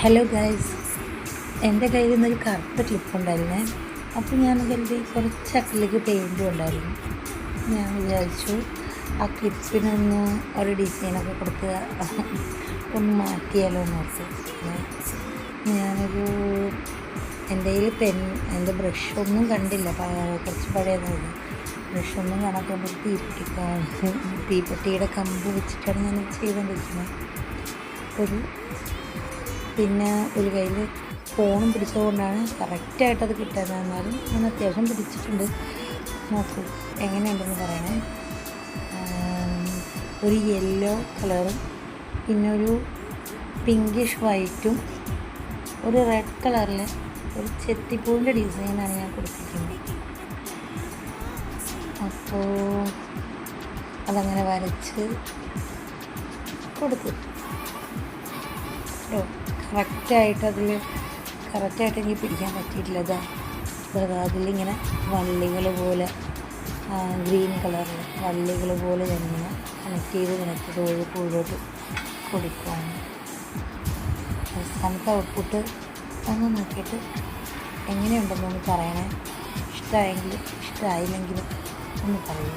Hello guys, എൻ്റെ കയ്യിൽ നിന്നൊരു കറുത്ത ക്ലിപ്പുണ്ടായിരുന്നേ. അപ്പോൾ ഞാൻ കരുതി കുറച്ച് അക്കലേക്ക് പെയിൻറ്റും ഉണ്ടായിരുന്നു. ഞാൻ വിചാരിച്ചു ആ ക്ലിപ്പിനൊന്ന് ഒരു ഡിസൈനൊക്കെ കൊടുത്ത് ഒന്ന് മാറ്റിയാലോ എന്ന് ഓർത്തു. ഞാനൊരു എൻ്റെ കയ്യിൽ എൻ്റെ ബ്രഷൊന്നും കണ്ടില്ല, കുറച്ച് പഴയതായിരുന്നു. ബ്രഷൊന്നും കാണാത്തതുകൊണ്ട് തീപ്പെട്ടിയുടെ കമ്പ് വെച്ചിട്ടാണ് ഞാൻ ചെയ്തുകൊണ്ടിരിക്കുന്നത്. പിന്നെ ഒരു കയ്യിൽ ഫോണും പിടിച്ചതുകൊണ്ടാണ് കറക്റ്റായിട്ടത് കിട്ടുന്നത്. എന്നാലും ഞാൻ അത്യാവശ്യം പിടിച്ചിട്ടുണ്ട്. നോക്കൂ എങ്ങനെയുണ്ടെന്ന് പറയണേ. ഒരു യെല്ലോ കളറും പിന്നെ ഒരു പിങ്കിഷ് വൈറ്റും ഒരു റെഡ് കളറിൽ ഒരു ചെത്തിപ്പൂവിൻ്റെ ഡിസൈനാണ് ഞാൻ കൊടുത്തിരിക്കുന്നത്. അപ്പോൾ അതങ്ങനെ വരച്ച് കൊടുത്തു. കറക്റ്റായിട്ട് എനിക്ക് പിടിക്കാൻ പറ്റിയിട്ടില്ല. അതിലിങ്ങനെ വള്ളികൾ പോലെ ഗ്രീൻ കളറിൽ വള്ളികൾ പോലെ തന്നെ കണക്ട് ചെയ്ത് ഉള്ളിലോട്ട് കൊടുക്കുകയാണ്. അവസാനത്തെ ഔട്ട്പുട്ട് ഒന്ന് നോക്കിയിട്ട് എങ്ങനെയുണ്ടെന്നൊന്ന് പറയണേ. ഇഷ്ടമായെങ്കിലും ഇഷ്ടമായില്ലെങ്കിലും ഒന്ന് പറയൂ.